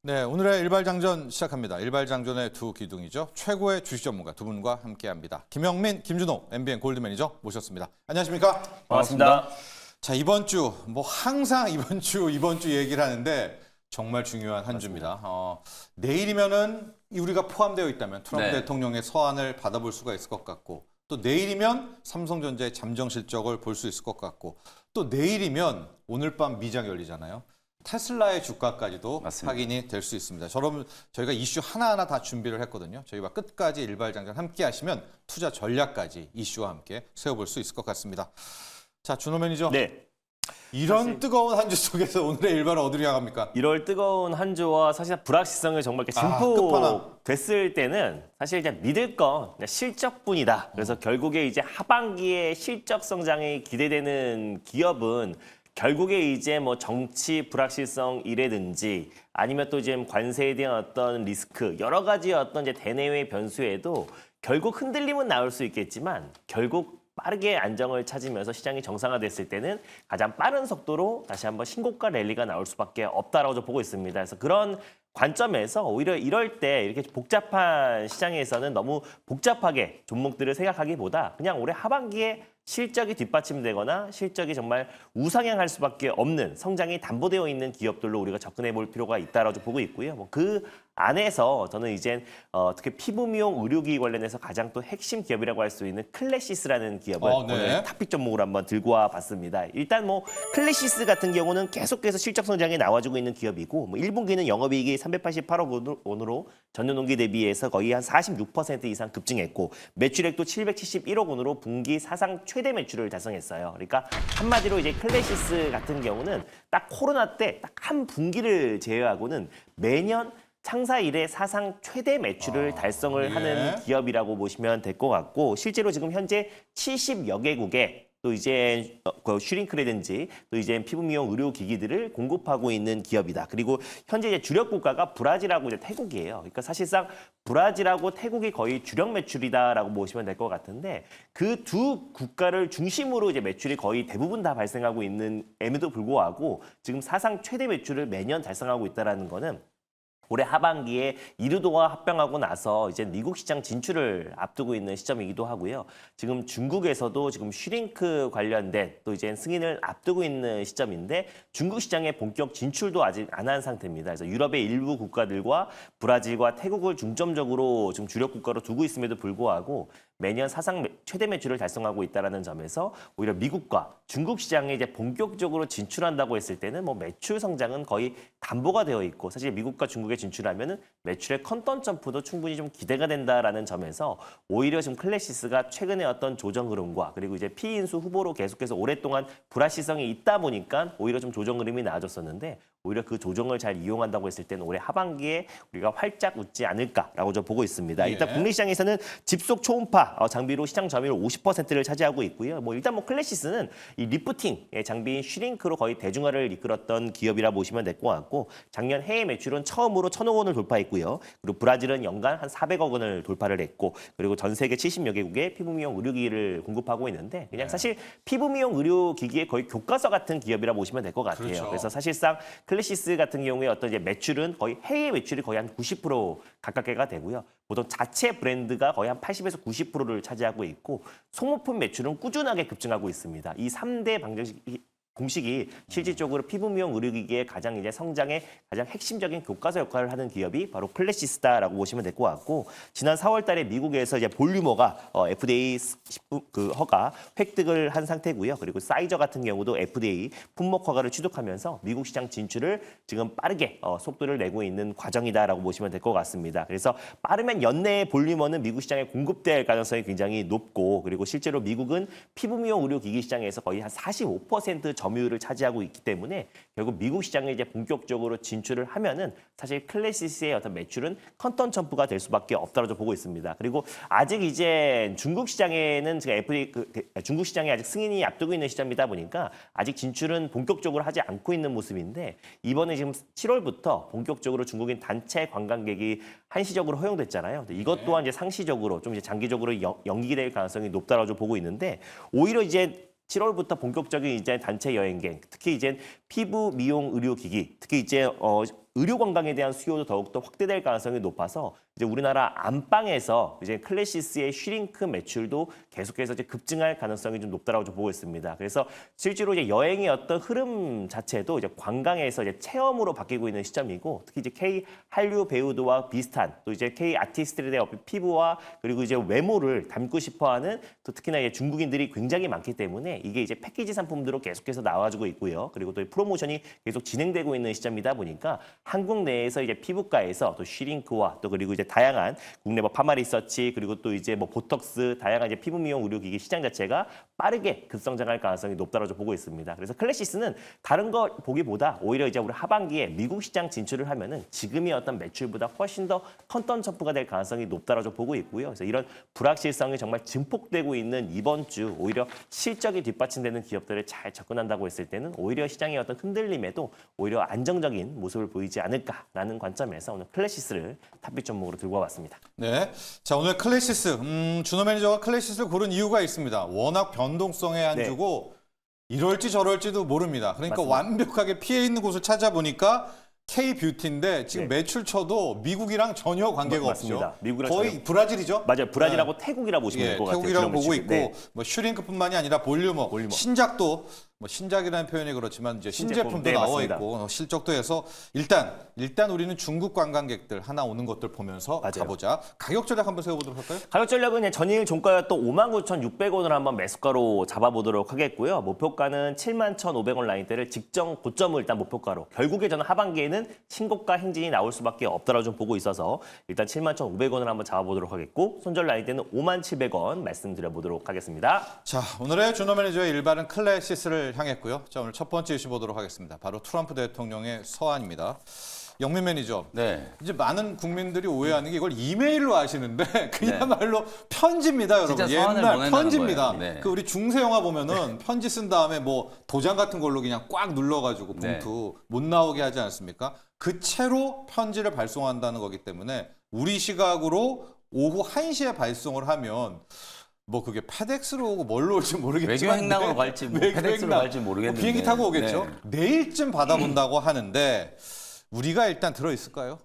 네, 오늘의 일발장전 시작합니다. 일발장전의 두 기둥이죠. 최고의 주식 전문가 두 분과 함께합니다. 김영민, 김준호, MBN 골드 매니저 모셨습니다. 안녕하십니까? 반갑습니다. 자, 이번 주 항상 이번 주 얘기를 하는데 정말 중요한 한 주입니다. 내일이면은 우리가 포함되어 있다면 트럼프 대통령의 서한을 받아볼 수가 있을 것 같고, 또 내일이면 삼성전자의 잠정 실적을 볼 수 있을 것 같고, 또 내일이면 오늘 밤 미장 열리잖아요. 테슬라의 주가까지도 맞습니다. 확인이 될 수 있습니다. 저희가 이슈 하나하나 다 준비를 했거든요. 저희와 끝까지 일발장전 함께 하시면 투자 전략까지 이슈와 함께 세워볼 수 있을 것 같습니다. 자, 준호 매니저. 네. 이런 뜨거운 한 주 속에서 오늘의 일발은 어디로 향합니까? 이럴 뜨거운 한 주와 사실 불확실성을 정말 이렇게 끝판왕. 진폭됐을 때는 사실 이제 믿을 건 그냥 실적뿐이다. 그래서 결국에 이제 하반기에 실적 성장이 기대되는 기업은 결국에 이제 뭐 정치 불확실성이라든지 아니면 또 이제 관세에 대한 어떤 리스크 여러 가지 어떤 이제 대내외 변수에도 결국 흔들림은 나올 수 있겠지만 결국 빠르게 안정을 찾으면서 시장이 정상화됐을 때는 가장 빠른 속도로 다시 한번 신고가 랠리가 나올 수밖에 없다라고 저 보고 있습니다. 그래서 그런 관점에서 오히려 이럴 때 이렇게 복잡한 시장에서는 너무 복잡하게 종목들을 생각하기보다 그냥 올해 하반기에 실적이 뒷받침되거나 실적이 정말 우상향할 수밖에 없는 성장이 담보되어 있는 기업들로 우리가 접근해 볼 필요가 있다라고 보고 있고요. 그 안에서 저는 이제 특히 피부 미용 의료기기 관련해서 가장 또 핵심 기업이라고 할 수 있는 클래시스라는 기업을 오늘 탑픽 종목으로 한번 들고 와 봤습니다. 일단 클래시스 같은 경우는 계속해서 실적 성장이 나와주고 있는 기업이고 1분기는 영업이익이 388억 원으로 전년 동기 대비해서 거의 한 46% 이상 급증했고 매출액도 771억 원으로 분기 사상 최대 매출을 달성했어요. 그러니까 한마디로 이제 클래시스 같은 경우는 딱 코로나 때 딱 한 분기를 제외하고는 매년 창사 이래 사상 최대 매출을 달성을 하는 기업이라고 보시면 될 것 같고 실제로 지금 현재 70여 개국에 또 이제 슈링크라든지 또 이제 피부 미용 의료 기기들을 공급하고 있는 기업이다. 그리고 현재 이제 주력 국가가 브라질하고 이제 태국이에요. 그러니까 사실상 브라질하고 태국이 거의 주력 매출이다라고 보시면 될 것 같은데 그 두 국가를 중심으로 이제 매출이 거의 대부분 다 발생하고 있는에도 불구하고 지금 사상 최대 매출을 매년 달성하고 있다라는 거는 올해 하반기에 이르도와 합병하고 나서 이제 미국 시장 진출을 앞두고 있는 시점이기도 하고요. 지금 중국에서도 지금 슈링크 관련된 또 이제 승인을 앞두고 있는 시점인데 중국 시장의 본격 진출도 아직 안 한 상태입니다. 그래서 유럽의 일부 국가들과 브라질과 태국을 중점적으로 지금 주력 국가로 두고 있음에도 불구하고 매년 사상 최대 매출을 달성하고 있다는 점에서 오히려 미국과 중국 시장에 이제 본격적으로 진출한다고 했을 때는 매출 성장은 거의 담보가 되어 있고 사실 미국과 중국에 진출하면은 매출의 컨던 점프도 충분히 좀 기대가 된다라는 점에서 오히려 지금 클래시스가 최근에 어떤 조정 흐름과 그리고 이제 피인수 후보로 계속해서 오랫동안 불확실성이 있다 보니까 오히려 좀 조정 흐름이 나아졌었는데 오히려 그 조정을 잘 이용한다고 했을 때는 올해 하반기에 우리가 활짝 웃지 않을까라고 저 보고 있습니다. 일단 국내 시장에서는 집속 초음파 장비로 시장 점유율 50%를 차지하고 있고요. 일단 클래시스는 이 리프팅 장비인 슈링크로 거의 대중화를 이끌었던 기업이라 보시면 될 것 같고 작년 해외 매출은 처음으로 1,000억 원을 돌파했고요. 그리고 브라질은 연간 한 400억 원을 돌파를 했고 그리고 전 세계 70여 개국에 피부 미용 의료기기를 공급하고 있는데 그냥 사실 피부 미용 의료기기의 거의 교과서 같은 기업이라 보시면 될 것 같아요. 그렇죠. 그래서 사실상 클래시스 같은 경우에 어떤 이제 매출은 거의 해외 매출이 거의 한 90% 가깝게가 되고요. 보통 자체 브랜드가 거의 한 80에서 90%를 차지하고 있고 소모품 매출은 꾸준하게 급증하고 있습니다. 이 3대 공식이 실질적으로 피부 미용 의료기기의 가장 이제 성장의 가장 핵심적인 교과서 역할을 하는 기업이 바로 클래시스다라고 보시면 될 것 같고 지난 4월달에 미국에서 이제 볼류머가 FDA 허가 획득을 한 상태고요. 그리고 사이저 같은 경우도 FDA 품목 허가를 취득하면서 미국 시장 진출을 지금 빠르게 속도를 내고 있는 과정이다라고 보시면 될 것 같습니다. 그래서 빠르면 연내에 볼류머는 미국 시장에 공급될 가능성이 굉장히 높고 그리고 실제로 미국은 피부 미용 의료기기 시장에서 거의 한 45% 점유율을 차지하고 있기 때문에 결국 미국 시장에 이제 본격적으로 진출을 하면은 사실 클래시스의 어떤 매출은 컨던 점프가 될 수밖에 없다고 보고 있습니다. 그리고 아직 이제 중국 시장에는 제가 중국 시장에 아직 승인이 앞두고 있는 시점이다 보니까 아직 진출은 본격적으로 하지 않고 있는 모습인데 이번에 지금 7월부터 본격적으로 중국인 단체 관광객이 한시적으로 허용됐잖아요. 근데 이것 또한 이제 상시적으로 좀 이제 장기적으로 연기될 가능성이 높다라고 보고 있는데 오히려 이제 7월부터 본격적인 이제 단체 여행객, 특히 이제 피부 미용 의료기기, 특히 이제 의료 건강에 대한 수요도 더욱더 확대될 가능성이 높아서 이제 우리나라 안방에서 이제 클래시스의 슈링크 매출도 계속해서 이제 급증할 가능성이 좀 높다라고 좀 보고 있습니다. 그래서 실제로 이제 여행의 어떤 흐름 자체도 이제 관광에서 이제 체험으로 바뀌고 있는 시점이고, 특히 이제 K 한류 배우들과 비슷한 또 이제 K 아티스트들의 피부와 그리고 이제 외모를 담고 싶어하는 또 특히나 이제 중국인들이 굉장히 많기 때문에 이게 이제 패키지 상품들로 계속해서 나와주고 있고요. 그리고 또 프로모션이 계속 진행되고 있는 시점이다 보니까 한국 내에서 이제 피부과에서 또 슈링크와 또 그리고 이제 다양한 국내 뭐 파마 리서치 그리고 또 이제 뭐 보톡스 다양한 이제 피부 미용 의료기기 시장 자체가 빠르게 급성장할 가능성이 높다고 보고 있습니다. 그래서 클래시스는 다른 거 보기보다 오히려 이제 우리 하반기에 미국 시장 진출을 하면은 지금의 어떤 매출보다 훨씬 더 컨턴 점프가 될 가능성이 높다고 보고 있고요. 그래서 이런 불확실성이 정말 증폭되고 있는 이번 주 오히려 실적이 뒷받침되는 기업들을 잘 접근한다고 했을 때는 오히려 시장의 어떤 흔들림에도 오히려 안정적인 모습을 보이지 않을까라는 관점에서 오늘 클래시스를 탑픽 종목으로 들고 와봤습니다. 네, 자 오늘 클래시스 준호 매니저가 클래시스를 고른 이유가 있습니다. 워낙 변동성에 안 네. 주고 이럴지 저럴지도 모릅니다. 그러니까 맞습니다. 완벽하게 피해 있는 곳을 찾아보니까 K-뷰티인데 지금 네. 매출처도 미국이랑 전혀 관계가 맞습니다. 없죠. 미국이랑 거의 전혀. 브라질이죠. 맞아요. 브라질하고 태국이라 보시면 될 것 같아요. 태국이라고 보고 지금. 있고 네. 뭐 슈링크뿐만이 아니라 볼륨업, 신작도 뭐 신작이라는 표현이 그렇지만 이제 신제품도 네, 나와 맞습니다. 있고 실적도 해서 일단 우리는 중국 관광객들 하나 오는 것들 보면서 맞아요. 가보자. 가격 전략 한번 세워보도록 할까요? 가격 전략은 그냥 전일 종가였던 59,600원을 한번 매수가로 잡아보도록 하겠고요. 목표가는 71,500원 라인대를 직전 고점을 일단 목표가로. 결국에 저는 하반기에는 신고가 행진이 나올 수밖에 없다라고 좀 보고 있어서 일단 71,500원을 한번 잡아보도록 하겠고, 손절 라인대는 57,700원 말씀드려보도록 하겠습니다. 자, 오늘의 준호 매니저의 일발은 클래시스를 향했고요. 자, 오늘 첫 번째 이슈 보도록 하겠습니다. 바로 트럼프 대통령의 서한입니다. 영민 매니저, 네. 이제 많은 국민들이 오해하는 게 이걸 이메일로 하시는데 그야말로 편지입니다, 여러분. 진짜 서한을 옛날 보낸다는 편지입니다. 거예요. 네. 그 우리 중세 영화 보면은 편지 쓴 다음에 뭐 도장 같은 걸로 그냥 꽉 눌러가지고 봉투 못 나오게 하지 않습니까? 그 채로 편지를 발송한다는 거기 때문에 우리 시각으로 오후 1시에 발송을 하면 뭐 그게 페덱스로 오고 뭘로 올지 모르겠지만 외교 행락으로 갈지 뭐 외교 페덱스로 행락, 갈지 모르겠는데. 비행기 타고 오겠죠. 네. 내일쯤 받아본다고 하는데 우리가 일단 들어 있을까요?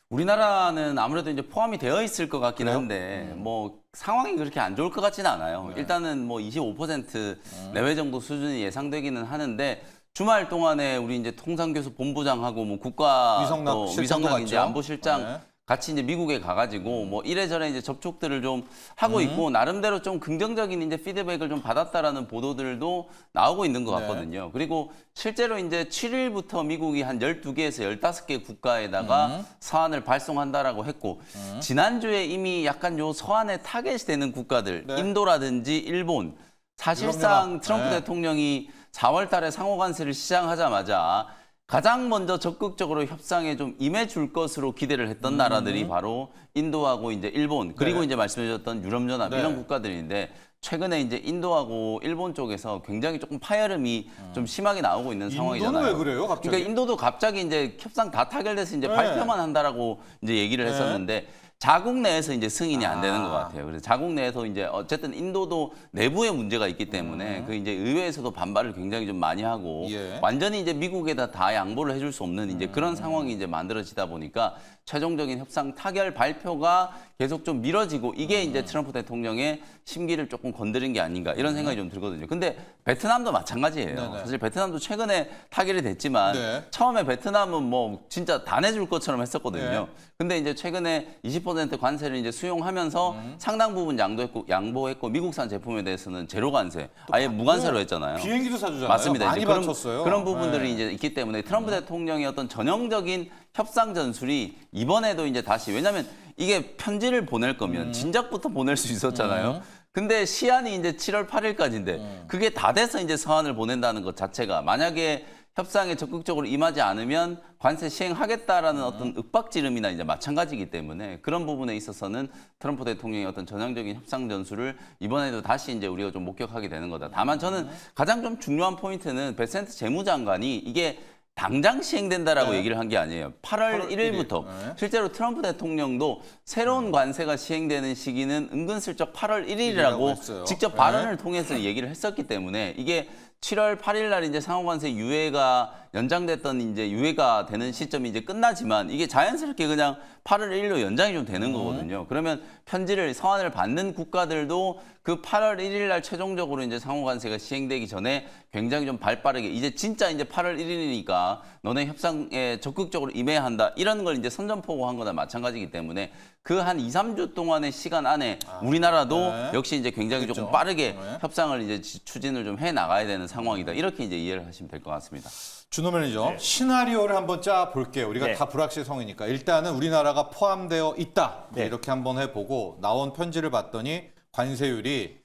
우리나라는 아무래도 이제 포함이 되어 있을 것 같긴 그래요? 한데 뭐 상황이 그렇게 안 좋을 것 같지는 않아요. 일단은 뭐 25% 내외 정도 수준이 예상되기는 하는데 주말 동안에 우리 이제 통상교수 본부장하고 뭐 국가 위성락 또 실장도 위성락 이제 갔죠? 안보실장 네. 같이 이제 미국에 가가지고 뭐 이래저래 이제 접촉들을 좀 하고 있고 나름대로 좀 긍정적인 이제 피드백을 좀 받았다라는 보도들도 나오고 있는 것 같거든요. 그리고 실제로 이제 7일부터 미국이 한 12개에서 15개 국가에다가 서한을 발송한다라고 했고 지난주에 이미 약간 요 서한에 타겟이 되는 국가들 네. 인도라든지 일본 사실상 유럽연합. 트럼프 네. 대통령이 4월 달에 상호 관세를 시작하자마자 가장 먼저 적극적으로 협상에 좀 임해줄 것으로 기대를 했던 나라들이 바로 인도하고 이제 일본 그리고 네. 이제 말씀해주셨던 유럽연합 네. 이런 국가들인데 최근에 이제 인도하고 일본 쪽에서 굉장히 조금 파열음이 좀 심하게 나오고 있는 상황이잖아요. 인도는 왜 그래요, 갑자기? 그러니까 인도도 갑자기 이제 협상 다 타결돼서 이제 네. 발표만 한다라고 이제 얘기를 네. 했었는데 자국 내에서 이제 승인이 안 되는 것 아. 같아요. 그래서 자국 내에서 이제 어쨌든 인도도 내부에 문제가 있기 때문에 그 이제 의회에서도 반발을 굉장히 좀 많이 하고 예. 완전히 이제 미국에다 다 양보를 해줄 수 없는 이제 그런 상황이 이제 만들어지다 보니까 최종적인 협상 타결 발표가 계속 좀 미뤄지고 이게 이제 트럼프 대통령의 심기를 조금 건드린 게 아닌가 이런 생각이 좀 들거든요. 근데 베트남도 마찬가지예요. 네네. 사실 베트남도 최근에 타결이 됐지만 네. 처음에 베트남은 뭐 진짜 다 내줄 것처럼 했었거든요. 네. 근데 이제 최근에 20% 관세를 이제 수용하면서 상당 부분 양보했고 미국산 제품에 대해서는 제로 관세, 아예 무관세로 했잖아요. 비행기도 사주잖아요. 맞습니다. 많이 이제 받쳤어요. 그런 부분들이 네. 이제 있기 때문에 트럼프 대통령의 어떤 전형적인 협상 전술이 이번에도 이제 다시 왜냐하면 이게 편지를 보낼 거면 진작부터 보낼 수 있었잖아요. 근데 시한이 이제 7월 8일까지인데 그게 다 돼서 이제 서한을 보낸다는 것 자체가 만약에 협상에 적극적으로 임하지 않으면 관세 시행하겠다라는 어떤 윽박지름이나 이제 마찬가지이기 때문에 그런 부분에 있어서는 트럼프 대통령의 어떤 전형적인 협상 전술을 이번에도 다시 이제 우리가 좀 목격하게 되는 거다. 다만 저는 가장 좀 중요한 포인트는 베센트 재무장관이 이게 당장 시행된다라고 네. 얘기를 한 게 아니에요. 8월 1일부터 네. 실제로 트럼프 대통령도 새로운 관세가 시행되는 시기는 은근슬쩍 8월 1일이라고 했어요. 직접 네. 발언을 통해서 얘기를 했었기 때문에 이게 7월 8일 날 이제 상호관세 유예가 연장됐던 이제 유예가 되는 시점이 이제 끝나지만 이게 자연스럽게 그냥 8월 1일로 연장이 좀 되는 거거든요. 그러면 편지를 서한을 받는 국가들도 그 8월 1일 날 최종적으로 이제 상호관세가 시행되기 전에 굉장히 좀 발빠르게 이제 진짜 이제 8월 1일이니까 너네 협상에 적극적으로 임해야 한다. 이런 걸 이제 선전포고한 거나 마찬가지이기 때문에 그 한 2, 3주 동안의 시간 안에 우리나라도 네. 역시 이제 굉장히 그렇죠. 조금 빠르게 네. 협상을 이제 추진을 좀 해 나가야 되는 상황이다. 이렇게 이제 이해를 하시면 될 것 같습니다. 준호 매니저, 시나리오를 한번 짜 볼게요. 우리가 네. 다 불확실성이니까 일단은 우리나라가 포함되어 있다. 네. 이렇게 한번 해보고 나온 편지를 봤더니 관세율이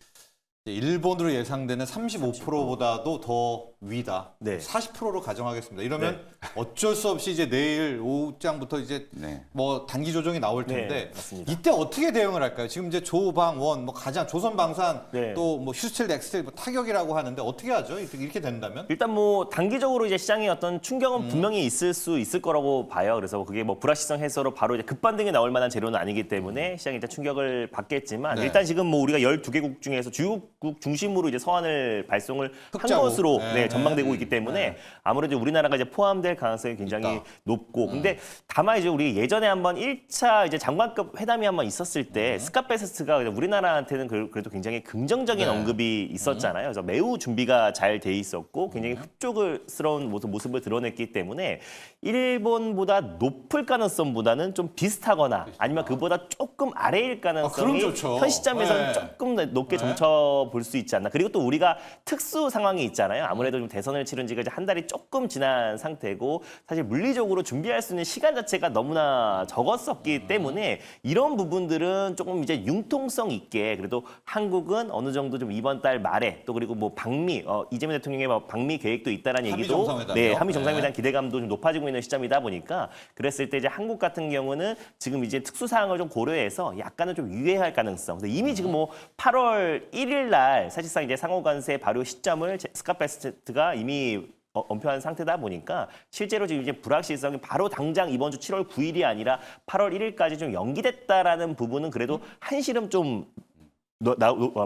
일본으로 예상되는 35%보다도 더 위다. 네. 40%로 가정하겠습니다. 이러면 어쩔 수 없이 이제 내일 오후장부터 이제 네. 뭐 단기 조정이 나올 네, 텐데 맞습니다. 이때 어떻게 대응을 할까요? 지금 이제 조방원, 뭐 가장 조선방산, 네. 또 뭐 휴스텔, 넥스텔 뭐 타격이라고 하는데 어떻게 하죠? 이렇게 된다면? 일단 뭐 단기적으로 이제 시장에 어떤 충격은 분명히 있을 수 있을 거라고 봐요. 그래서 그게 뭐 불확실성 해소로 바로 이제 급반등이 나올 만한 재료는 아니기 때문에 시장이 일단 충격을 받겠지만 네. 일단 지금 뭐 우리가 12개국 중에서 주요국 중심으로 이제 서한을 발송을 한 흑자국. 것으로 네. 전망되고 있기 때문에 아무래도 우리나라가 이제 포함될 가능성이 굉장히 있다. 높고 근데 다만 이제 우리 예전에 한번 1차 이제 장관급 회담이 한번 있었을 때 스캇 베스트가 우리나라한테는 그래도 굉장히 긍정적인 네. 언급이 있었잖아요. 그래서 매우 준비가 잘 돼 있었고 굉장히 흡족스러운 모습을 드러냈기 때문에 일본보다 높을 가능성보다는 좀 비슷하거나 아니면 그보다 조금 아래일 그럼 가능성이 좋죠. 현 시점에서는 네. 조금 높게 네. 점쳐 볼 수 있지 않나. 그리고 또 우리가 특수 상황이 있잖아요. 아무래도 좀 대선을 치른 지가 이제 한 달이 조금 지난 상태고 사실 물리적으로 준비할 수 있는 시간 자체가 너무나 적었었기 때문에 이런 부분들은 조금 이제 융통성 있게 그래도 한국은 어느 정도 좀 이번 달 말에 또 그리고 뭐 방미 이재명 대통령의 뭐 방미 계획도 있다라는 한미 얘기도 정상회담이요? 네, 한미 정상회담 네. 기대감도 좀 높아지고 있는 시점이다 보니까 그랬을 때 이제 한국 같은 경우는 지금 이제 특수 사항을 좀 고려해서 약간은 좀 유예할 가능성. 근데 이미 지금 뭐 8월 1일 날 사실상 이제 상호관세 발효 시점을 스캇 베스트가 이미 언표한 상태다 보니까 실제로 지금 이제 불확실성이 바로 당장 이번 주 7월 9일이 아니라 8월 1일까지 좀 연기됐다라는 부분은 그래도 한시름 좀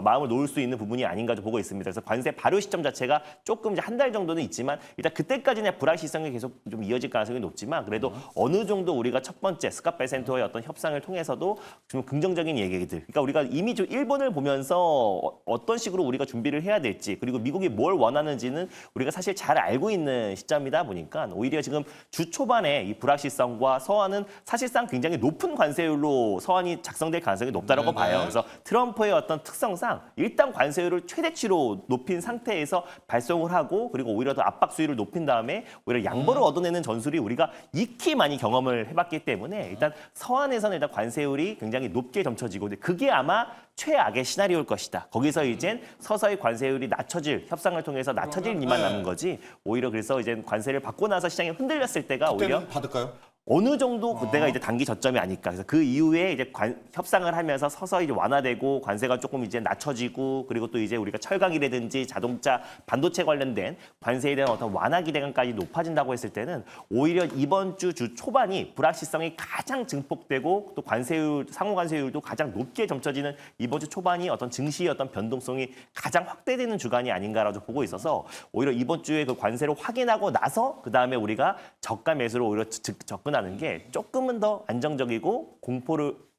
마음을 놓을 수 있는 부분이 아닌가 좀 보고 있습니다. 그래서 관세 발효 시점 자체가 조금 이제 한 달 정도는 있지만 일단 그때까지는 불확실성이 계속 좀 이어질 가능성이 높지만 그래도 어느 정도 우리가 첫 번째 스캇 베센터의 어떤 협상을 통해서도 좀 긍정적인 얘기들. 그러니까 우리가 이미 좀 일본을 보면서 어떤 식으로 우리가 준비를 해야 될지 그리고 미국이 뭘 원하는지는 우리가 사실 잘 알고 있는 시점이다 보니까 오히려 지금 주 초반에 이 불확실성과 서한은 사실상 굉장히 높은 관세율로 서한이 작성될 가능성이 높다라고 네네. 봐요. 그래서 트럼프의 어떤 특성상 일단 관세율을 최대치로 높인 상태에서 발송을 하고 그리고 오히려 더 압박 수위를 높인 다음에 오히려 양보를 얻어내는 전술이 우리가 익히 많이 경험을 해봤기 때문에 일단 서한에서는 일단 관세율이 굉장히 높게 점쳐지고 근데 그게 아마 최악의 시나리오일 것이다. 거기서 이젠 서서히 관세율이 낮춰질 협상을 통해서 낮춰질 일만 네. 남은 거지 오히려 그래서 이제 관세를 받고 나서 시장이 흔들렸을 때가 오히려 그때는 받을까요? 어느 정도 그때가 이제 단기 저점이 아닐까. 그래서 그 이후에 이제 협상을 하면서 서서히 이제 완화되고 관세가 조금 이제 낮춰지고 그리고 또 이제 우리가 철강이라든지 자동차, 반도체 관련된 관세에 대한 어떤 완화 기대감까지 높아진다고 했을 때는 오히려 이번 주 초반이 불확실성이 가장 증폭되고 또 관세율, 상호 관세율도 가장 높게 점쳐지는 이번 주 초반이 어떤 증시의 어떤 변동성이 가장 확대되는 주간이 아닌가라고 보고 있어서 오히려 이번 주에 그 관세를 확인하고 나서 그 다음에 우리가 저가 매수로 오히려 접근하는 게 조금은 더 안정적이고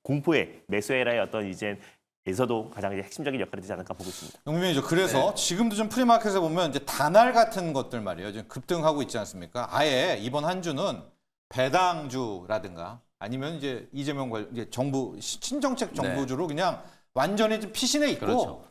공포의 매수해라의 어떤 이제 에서도 가장 이제 핵심적인 역할이 되지 않을까 보고 있습니다. 영민이죠. 그래서 지금도 좀 프리마켓에 보면 이제 단알 같은 것들 말이에요. 지금 급등하고 있지 않습니까? 아예 이번 한 주는 배당주라든가 아니면 이제 이재명 이제 정부 친정책 정부주로 그냥 완전히 좀 피신해 있고 그렇죠.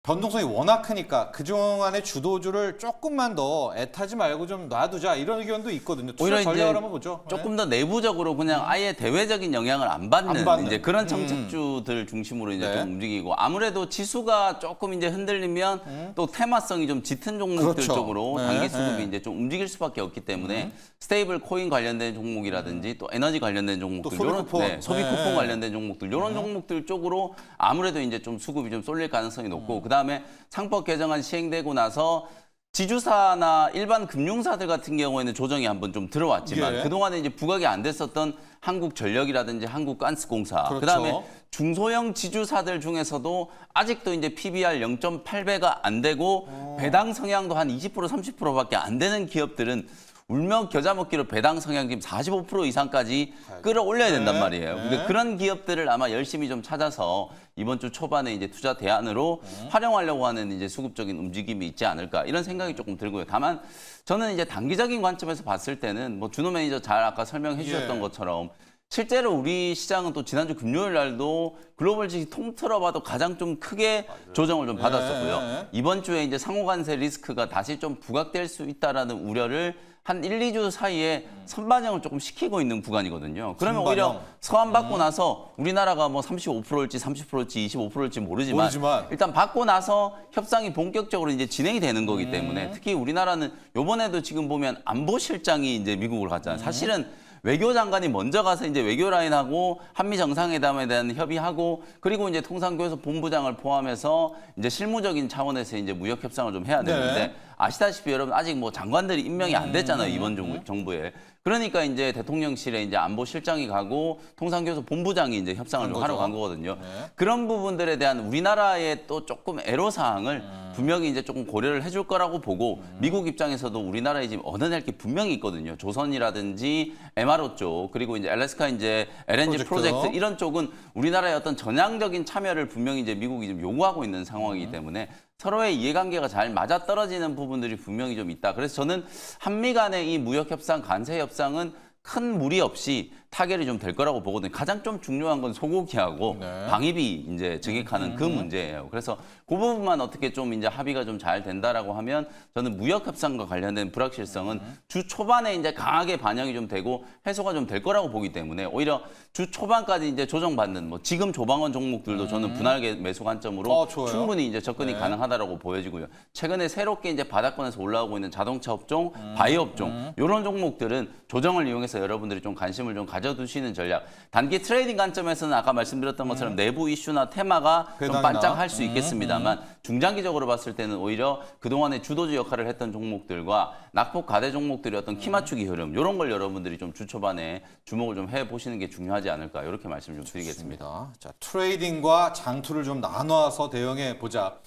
변동성이 워낙 크니까 그동안의 주도주를 조금만 더 애타지 말고 좀 놔두자 이런 의견도 있거든요. 오히려 투자 이제 전략을 한번 보죠. 조금 더 내부적으로 그냥 아예 대외적인 영향을 안 받는 이제 그런 정책주들 중심으로 이제 네. 좀 움직이고 아무래도 지수가 조금 이제 흔들리면 또 테마성이 좀 짙은 종목들 그렇죠. 쪽으로 네. 단기 수급이 네. 이제 좀 움직일 수밖에 없기 때문에 스테이블 코인 관련된 종목이라든지 또 에너지 관련된 종목들, 소비 요런, 쿠폰. 소비 네. 쿠폰 관련된 종목들 이런 종목들 쪽으로 아무래도 이제 좀 수급이 좀 쏠릴 가능성이 높고 그 다음에 상법 개정안 시행되고 나서 지주사나 일반 금융사들 같은 경우에는 조정이 한번 좀 들어왔지만 예. 그동안에 이제 부각이 안 됐었던 한국전력이라든지 한국가스공사, 그렇죠. 그다음에 중소형 지주사들 중에서도 아직도 이제 PBR 0.8배가 안 되고 배당 성향도 한 20% 30%밖에 안 되는 기업들은 울며 겨자 먹기로 배당 성향 지금 45% 이상까지 끌어올려야 된단 말이에요. 근데 그런 기업들을 아마 열심히 좀 찾아서 이번 주 초반에 이제 투자 대안으로 활용하려고 하는 이제 수급적인 움직임이 있지 않을까 이런 생각이 조금 들고요. 다만 저는 이제 단기적인 관점에서 봤을 때는 뭐 준호 매니저 잘 아까 설명해 주셨던 예. 것처럼 실제로 우리 시장은 또 지난주 금요일 날도 글로벌 주식 통틀어 봐도 가장 좀 크게 조정을 좀 받았었고요. 예. 이번 주에 이제 상호관세 리스크가 다시 좀 부각될 수 있다라는 우려를 한 1, 2주 사이에 선반영을 조금 시키고 있는 구간이거든요. 그러면 선반영. 오히려 서한 받고 나서 우리나라가 뭐 35%일지 30%일지 25%일지 모르지만 일단 받고 나서 협상이 본격적으로 이제 진행이 되는 거기 때문에 특히 우리나라는 요번에도 지금 보면 안보실장이 이제 미국을 갔잖아요. 사실은 외교장관이 먼저 가서 이제 외교 라인하고 한미 정상회담에 대한 협의하고 그리고 이제 통상교섭 본부장을 포함해서 이제 실무적인 차원에서 이제 무역 협상을 좀 해야 되는데 네. 아시다시피 여러분 아직 뭐 장관들이 임명이 안 됐잖아요. 이번 정부에. 그러니까 이제 대통령실에 이제 안보실장이 가고 통상교섭 본부장이 이제 협상을 좀 하러 간 거거든요. 네. 그런 부분들에 대한 우리나라의 또 조금 애로사항을 분명히 이제 조금 고려를 해줄 거라고 보고 미국 입장에서도 우리나라에 지금 얻어낼 게 분명히 있거든요. 조선이라든지 MRO 쪽 그리고 이제 알래스카 이제 LNG 프로젝트 이런 쪽은 우리나라의 어떤 전향적인 참여를 분명히 이제 미국이 좀 요구하고 있는 상황이기 때문에 서로의 이해관계가 잘 맞아떨어지는 부분들이 분명히 좀 있다. 그래서 저는 한미 간의 이 무역협상, 관세협상은 큰 무리 없이 타결이 좀 될 거라고 보거든요. 가장 좀 중요한 건 소고기하고 네. 방위비 이제 증액하는 그 문제예요. 그래서 그 부분만 어떻게 좀 이제 합의가 좀 잘 된다라고 하면 저는 무역 협상과 관련된 불확실성은 주 초반에 이제 강하게 반영이 좀 되고 해소가 좀 될 거라고 보기 때문에 오히려 주 초반까지 이제 조정받는 뭐 지금 조방원 종목들도 저는 분할 매수 관점으로 좋아요. 충분히 이제 접근이 가능하다라고 보여지고요. 최근에 새롭게 이제 바닥권에서 올라오고 있는 자동차 업종, 바이오 업종 이런 종목들은 조정을 이용해서 여러분들이 좀 관심을 좀 가져두시는 전략. 단기 트레이딩 관점에서는 아까 말씀드렸던 것처럼 내부 이슈나 테마가 좀 배당이나. 반짝할 수 있겠습니다만 중장기적으로 봤을 때는 오히려 그동안의 주도주 역할을 했던 종목들과 낙폭 가대 종목들의 어떤 키 맞추기 흐름 이런 걸 여러분들이 좀 주 초반에 주목을 좀 해보시는 게 중요하지 않을까 이렇게 말씀 좀 드리겠습니다. 자, 트레이딩과 장투를 좀 나눠서 대응해 보자.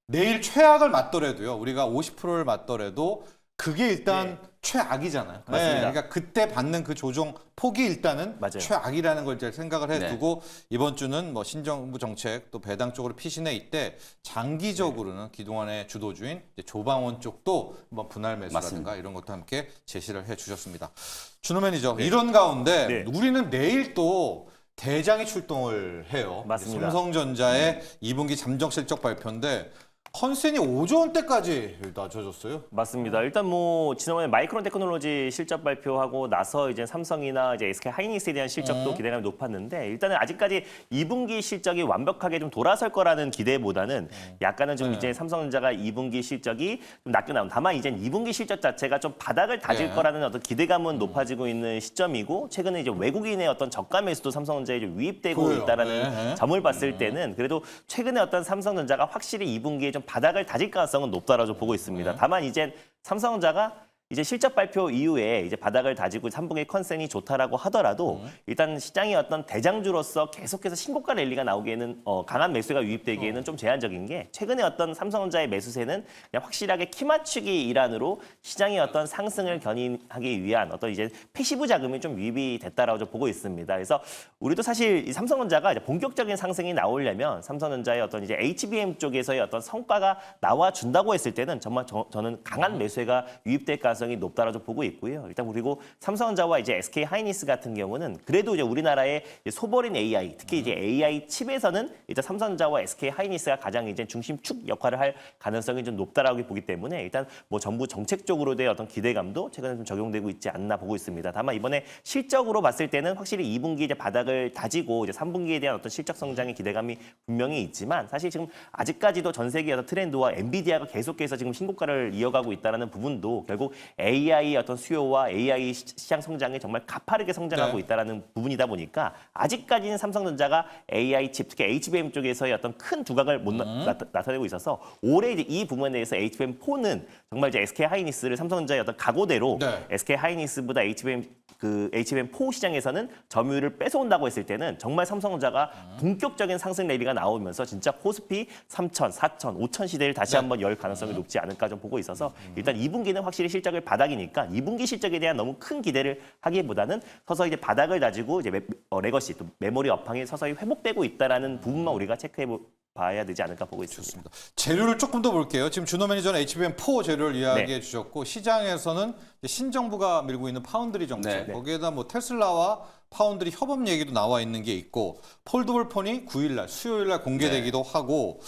내일 최악을 맞더라도요. 우리가 50%를 맞더라도 그게 일단 최악이잖아요. 맞습니다. 그러니까 그때 받는 그 조정 폭이 일단은 맞아요. 최악이라는 걸 이제 생각을 해두고 이번 주는 뭐 신정부 정책 또 배당 쪽으로 피신해 있대 장기적으로는 기동안의 주도주인 이제 조방원 쪽도 한번 분할 매수라든가 이런 것도 함께 제시를 해주셨습니다. 준호 매니저 이런 가운데 우리는 내일 또 대장이 출동을 해요. 맞습니다. 삼성전자의 2분기 잠정 실적 발표인데 컨센이 5조 원대까지 낮춰졌어요. 맞습니다. 일단 뭐 지난번에 마이크론 테크놀로지 실적 발표하고 나서 이제 삼성이나 이제 SK 하이닉스에 대한 실적도 기대감이 높았는데 일단은 아직까지 2분기 실적이 완벽하게 좀 돌아설 거라는 기대보다는 약간은 좀 이제 삼성전자가 2분기 실적이 좀 낮게 나온. 다만 이제 2분기 실적 자체가 좀 바닥을 다질 거라는 어떤 기대감은 높아지고 있는 시점이고 최근에 이제 외국인의 어떤 저가 매수도 삼성전자에 좀 유입되고 보여요. 있다라는 점을 봤을 때는 그래도 최근에 어떤 삼성전자가 확실히 2분기에 좀 바닥을 다질 가능성은 높다라고 보고 있습니다. 다만 이제 삼성전자가 이제 실적 발표 이후에 이제 바닥을 다지고 3분기 컨센이 좋다라고 하더라도 일단 시장의 어떤 대장주로서 계속해서 신고가 랠리가 나오기에는 강한 매수가 유입되기에는 좀 제한적인 게 최근에 어떤 삼성전자의 매수세는 그냥 확실하게 키 맞추기 일환으로 시장의 어떤 상승을 견인하기 위한 어떤 이제 패시브 자금이 좀 유입이 됐다라고 좀 보고 있습니다. 그래서 우리도 사실 이 삼성전자가 이제 본격적인 상승이 나오려면 삼성전자의 어떤 이제 HBM 쪽에서의 어떤 성과가 나와 준다고 했을 때는 정말 저는 강한 매수가 유입될 가능성이 높다라고 보고 있고요. 일단 그리고 삼성전자와 이제 SK 하이닉스 같은 경우는 그래도 이제 우리나라의 이제 소버린 AI, 특히 이제 AI 칩에서는 이제 삼성전자와 SK 하이닉스가 가장 이제 중심축 역할을 할 가능성이 좀 높다라고 보기 때문에 일단 뭐 정부 정책적으로의 어떤 기대감도 최근에 좀 적용되고 있지 않나 보고 있습니다. 다만 이번에 실적으로 봤을 때는 확실히 2분기 이제 바닥을 다지고 이제 3분기에 대한 어떤 실적 성장의 기대감이 분명히 있지만 사실 지금 아직까지도 전 세계의 어떤 트렌드와 엔비디아가 계속해서 지금 신고가를 이어가고 있다는 부분도 결국 AI 어떤 수요와 AI 시장 성장이 정말 가파르게 성장하고 네. 있다라는 부분이다 보니까 아직까지는 삼성전자가 AI 칩, 특히 HBM 쪽에서의 어떤 큰 두각을 못 나타내고 있어서 올해 이제 이 부분에 대해서 HBM4는 정말 이제 SK 하이닉스를 삼성전자의 어떤 각오대로 네. SK 하이닉스보다 HBM4 시장에서는 점유율을 뺏어온다고 했을 때는 정말 삼성전자가 본격적인 상승 랠리가 나오면서 진짜 코스피 3천, 4천, 5천 시대를 다시 한번 열 가능성이 높지 않을까 좀 보고 있어서 일단 2분기는 확실히 실적을 바닥이니까 2분기 실적에 대한 너무 큰 기대를 하기보다는 서서히 이제 바닥을 다지고 이제 레거시 또 메모리 업황이 서서히 회복되고 있다라는 부분만 우리가 체크해 봐야 되지 않을까 보고 있습니다. 좋습니다. 재료를 조금 더 볼게요. 지금 준호 매니저는 HBM4 재료를 이야기해 주셨고 시장에서는 이제 신정부가 밀고 있는 파운드리 정책 네. 거기에다 뭐 테슬라와 파운드리 협업 얘기도 나와 있는 게 있고 폴더블 폰이 9일날 수요일날 공개되기도 하고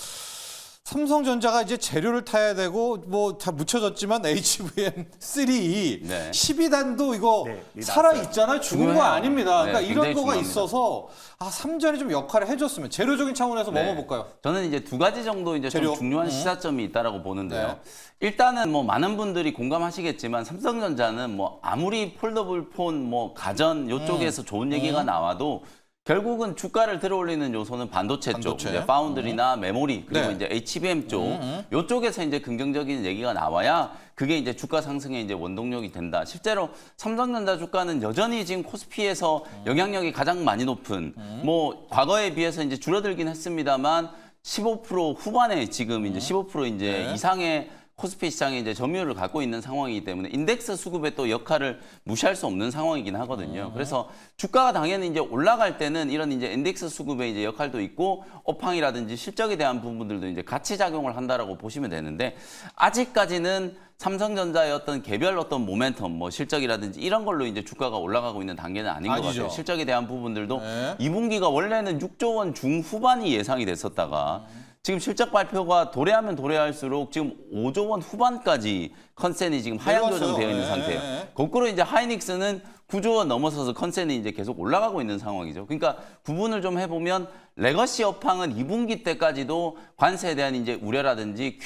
삼성전자가 이제 재료를 타야 되고 뭐 다 묻혀졌지만 HBM3 네. 12단도 이거 네, 살아 있잖아요. 죽은 거 중요해요. 아닙니다. 그러니까 네, 이런 굉장히 거가 중요합니다. 있어서 삼전이 좀 역할을 해줬으면 재료적인 차원에서 뭐 먹어볼까요? 저는 이제 두 가지 정도 이제 재료. 좀 중요한 시사점이 있다라고 보는데요. 네. 일단은 뭐 많은 분들이 공감하시겠지만 삼성전자는 뭐 아무리 폴더블 폰, 뭐 가전 요쪽에서 좋은 얘기가 나와도 결국은 주가를 들어올리는 요소는 반도체 쪽, 반도체. 이제 파운드리나 메모리 그리고 네. 이제 HBM 쪽 요쪽에서 이제 긍정적인 얘기가 나와야 그게 이제 주가 상승의 이제 원동력이 된다. 실제로 삼성전자 주가는 여전히 지금 코스피에서 영향력이 가장 많이 높은 뭐 과거에 비해서 이제 줄어들긴 했습니다만 15% 후반에 지금 이제 15% 이제 네. 이상의 코스피 시장에 이제 점유율을 갖고 있는 상황이기 때문에 인덱스 수급의 또 역할을 무시할 수 없는 상황이긴 하거든요. 그래서 주가가 당연히 이제 올라갈 때는 이런 이제 인덱스 수급의 이제 역할도 있고 업황이라든지 실적에 대한 부분들도 이제 같이 작용을 한다라고 보시면 되는데 아직까지는 삼성전자의 어떤 개별 어떤 모멘텀, 뭐 실적이라든지 이런 걸로 이제 주가가 올라가고 있는 단계는 아닌 것 아니죠. 같아요. 실적에 대한 부분들도 네. 2분기가 원래는 6조 원 중후반이 예상이 됐었다가 지금 실적 발표가 도래하면 도래할수록 지금 5조 원 후반까지 컨센이 지금 하향 내려왔어요. 조정되어 있는 네. 상태예요. 거꾸로 이제 하이닉스는 9조 원 넘어서서 컨센이 이제 계속 올라가고 있는 상황이죠. 그러니까 구분을 좀 해보면 레거시 업황은 2분기 때까지도 관세에 대한 이제 우려라든지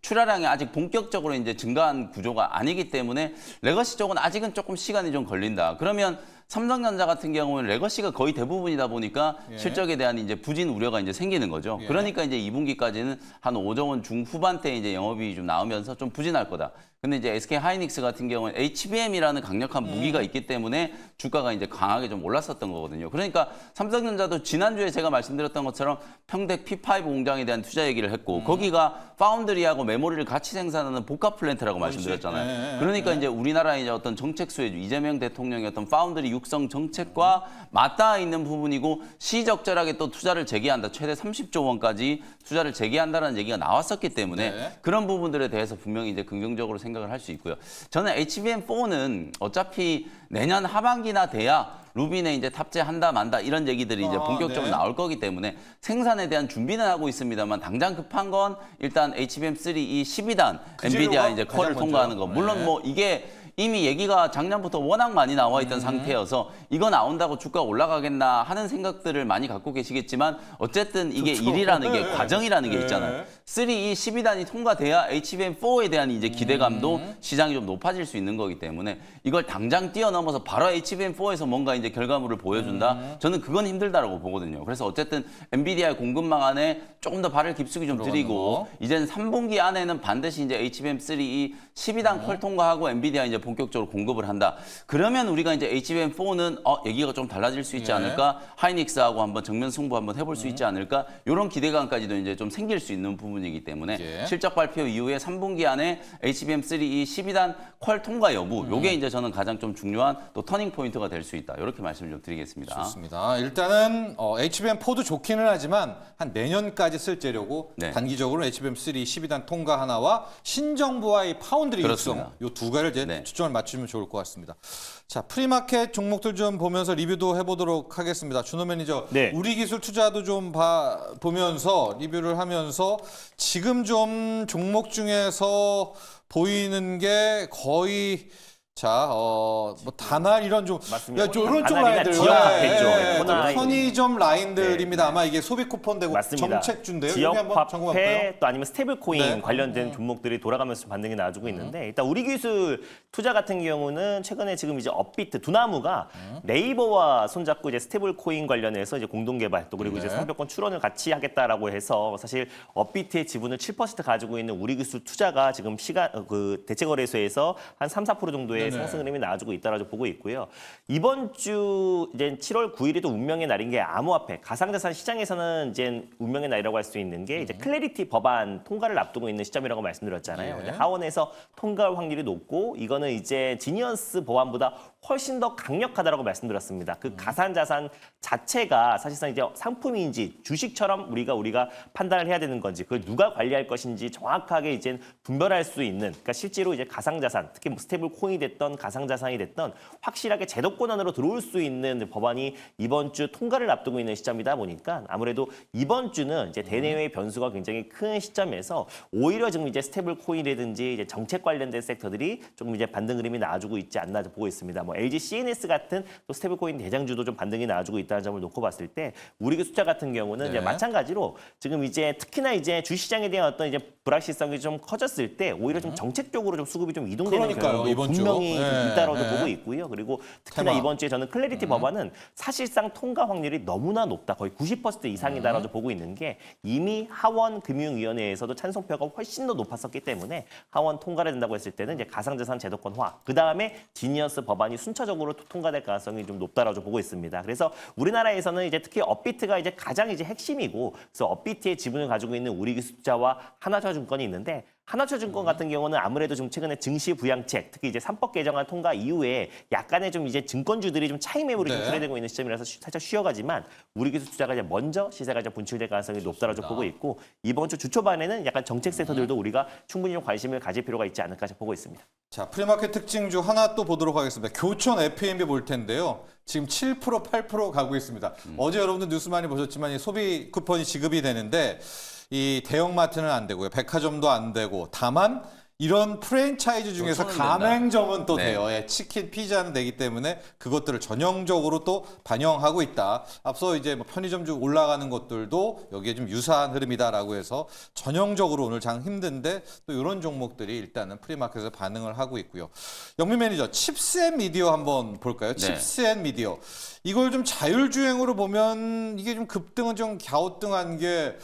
출하량이 아직 본격적으로 이제 증가한 구조가 아니기 때문에 레거시 쪽은 아직은 조금 시간이 좀 걸린다. 그러면 삼성전자 같은 경우는 레거시가 거의 대부분이다 보니까 실적에 대한 이제 부진 우려가 이제 생기는 거죠. 그러니까 이제 2분기까지는 한 5조 원 중후반대 이제 영업이익이 좀 나오면서 좀 부진할 거다. 근데 이제 SK 하이닉스 같은 경우는 HBM이라는 강력한 무기가 있기 때문에 주가가 이제 강하게 좀 올랐었던 거거든요. 그러니까 삼성전자도 지난주에 제가 말씀드렸던 것처럼 평택 P5 공장에 대한 투자 얘기를 했고 거기가 파운드리하고 메모리를 같이 생산하는 복합 플랜트라고 말씀드렸잖아요. 그러니까 이제 우리나라의 이제 어떤 정책 수혜주 이재명 대통령의 어떤 파운드리 육성 정책과 맞닿아 있는 부분이고 시적절하게 또 투자를 재개한다. 최대 30조 원까지 투자를 재개한다는 얘기가 나왔었기 때문에 그런 부분들에 대해서 분명히 이제 긍정적으로 생각을 할 수 있고요. 저는 HBM4는 어차피 내년 하반기나 돼야 루빈에 이제 탑재한다 만다 이런 얘기들이 이제 본격적으로 나올 거기 때문에 생산에 대한 준비는 하고 있습니다만 당장 급한 건 일단 HBM3 이 12단 엔비디아 이제 컬을 통과하는 거. 물론 뭐 이게 이미 얘기가 작년부터 워낙 많이 나와 있던 상태여서 이거 나온다고 주가 올라가겠나 하는 생각들을 많이 갖고 계시겠지만 어쨌든 이게 일이라는 게 과정이라는 게 있잖아요. 3, 2, 12단이 통과돼야 HBM4에 대한 이제 기대감도 시장이 좀 높아질 수 있는 거기 때문에 이걸 당장 뛰어넘어서 바로 HBM4에서 뭔가 이제 결과물을 보여준다? 저는 그건 힘들다라고 보거든요. 그래서 어쨌든 엔비디아의 공급망 안에 조금 더 발을 깊숙이 좀 들이고 이제는 3분기 안에는 반드시 이제 HBM3 이 12단 퀄 통과하고 엔비디아 이제 본격적으로 공급을 한다. 그러면 우리가 이제 HBM4는 얘기가 좀 달라질 수 있지 않을까? 하이닉스하고 한번 정면 승부 한번 해볼 수 있지 않을까? 이런 기대감까지도 이제 좀 생길 수 있는 부분이기 때문에 실적 발표 이후에 3분기 안에 HBM3 이 12단 퀄 통과 여부, 요게 이제 저는 가장 좀 중요한 또 터닝 포인트가 될 수 있다. 이렇게 말씀을 좀 드리겠습니다. 좋습니다. 일단은 HBM4도 좋기는 하지만 한 내년까지 쓸 재료고 단기적으로 HBM3 12단 통과 하나와 신정부와의 파운드리 육성 요 두 가지를 이제 초점을 맞추면 좋을 것 같습니다. 자, 프리마켓 종목들 좀 보면서 리뷰도 해보도록 하겠습니다. 준호 매니저, 우리 기술 투자도 좀 보면서 리뷰를 하면서 지금 좀 종목 중에서 보이는 게 거의 자, 뭐 다날 이런 좀 맞습니다. 야, 좀 이런 쪽 다날이나 라인들, 지역 화폐 쪽, 코너라인. 편의점 라인들입니다. 아마 이게 소비 쿠폰 되고 맞습니다. 정책주인데요. 여기 지역 한번 점검해 볼까요? 화폐 또 아니면 스테이블 코인 네. 관련된 종목들이 돌아가면서 반등이 나와주고 있는데 일단 우리 기술 투자 같은 경우는 최근에 지금 이제 업비트 두나무가 네이버와 손잡고 이제 스테이블 코인 관련해서 이제 공동 개발 또 그리고 이제 상표권 출원을 같이 하겠다라고 해서 사실 업비트의 지분을 7% 가지고 있는 우리 기술 투자가 지금 그 대체 거래소에서 한 3-4% 정도의 상승 흐름이 나와주고 있다라고 보고 있고요. 이번 주 이제 7월 9일이 또 운명의 날인 게 암호화폐 가상자산 시장에서는 이제 운명의 날이라고 할 수 있는 게 이제 클래리티 법안 통과를 앞두고 있는 시점이라고 말씀드렸잖아요. 이제 하원에서 통과할 확률이 높고 이거는 이제 지니어스 법안보다 훨씬 더 강력하다라고 말씀드렸습니다. 그 가상자산 자체가 사실상 이제 상품인지 주식처럼 우리가 판단을 해야 되는 건지 그걸 누가 관리할 것인지 정확하게 이제 분별할 수 있는 그러니까 실제로 이제 가상자산 특히 뭐 스테이블 코인이 됐던 가상자산이 됐던 확실하게 제도권 안으로 들어올 수 있는 법안이 이번 주 통과를 앞두고 있는 시점이다 보니까 아무래도 이번 주는 이제 대내외 변수가 굉장히 큰 시점에서 오히려 지금 이제 스테이블 코인이라든지 이제 정책 관련된 섹터들이 조금 이제 반등 흐름이 나와주고 있지 않나 보고 있습니다. 뭐 LG CNS 같은 또 스테이블 코인 대장주도 좀 반등이 나와주고 있다는 점을 놓고 봤을 때 우리 그 숫자 같은 경우는 이제 마찬가지로 지금 이제 특히나 이제 주시장에 대한 어떤 이제 불확실성이 좀 커졌을 때 오히려 좀 정책적으로 좀 수급이 좀 이동되는 그러니까요, 경우도 이번 주. 분명히 좀 네, 있다라고 네. 보고 있고요. 그리고 특히나 테마. 이번 주에 저는 클래리티 법안은 사실상 통과 확률이 너무나 높다. 거의 90% 이상이다라고 보고 있는 게 이미 하원 금융위원회에서도 찬성표가 훨씬 더 높았었기 때문에 하원 통과를 된다고 했을 때는 이제 가상자산 제도권화, 그 다음에 지니어스 법안이 순차적으로 통과될 가능성이 좀 높다라고 보고 있습니다. 그래서 우리나라에서는 이제 특히 업비트가 이제 가장 이제 핵심이고, 그래서 업비트의 지분을 가지고 있는 우리 기술자와 하나투자증권이 있는데. 하나투자증권 같은 경우는 아무래도 좀 최근에 증시 부양책, 특히 이제 3법 개정안 통과 이후에 약간의 좀 이제 증권주들이 좀 차익 매물이 좀 출해되고 있는 시점이라서 살짝 쉬어가지만 우리 기술 투자가 이제 먼저 시세가 좀 분출될 가능성이 높다라고 보고 있고 이번 주 초반에는 약간 정책 섹터들도 우리가 충분히 좀 관심을 가질 필요가 있지 않을까 보고 있습니다. 자, 프리마켓 특징주 하나 또 보도록 하겠습니다. 교촌 FMB 볼 텐데요. 지금 7%, 8% 가고 있습니다. 어제 여러분들 뉴스 많이 보셨지만 이 소비 쿠폰이 지급이 되는데 이 대형마트는 안 되고요. 백화점도 안 되고 다만 이런 프랜차이즈 중에서 교촌은 가맹점은 또 네. 돼요. 예, 치킨, 피자는 되기 때문에 그것들을 전형적으로 또 반영하고 있다. 앞서 이제 뭐 편의점주 올라가는 것들도 여기에 좀 유사한 흐름이다라고 해서 전형적으로 오늘 장 힘든데 또 이런 종목들이 일단은 프리마켓에서 반응을 하고 있고요. 영민 매니저, 칩스앤미디어 한번 볼까요? 네. 칩스앤미디어. 이걸 좀 자율주행으로 보면 이게 좀 급등은 좀 갸우뚱한 게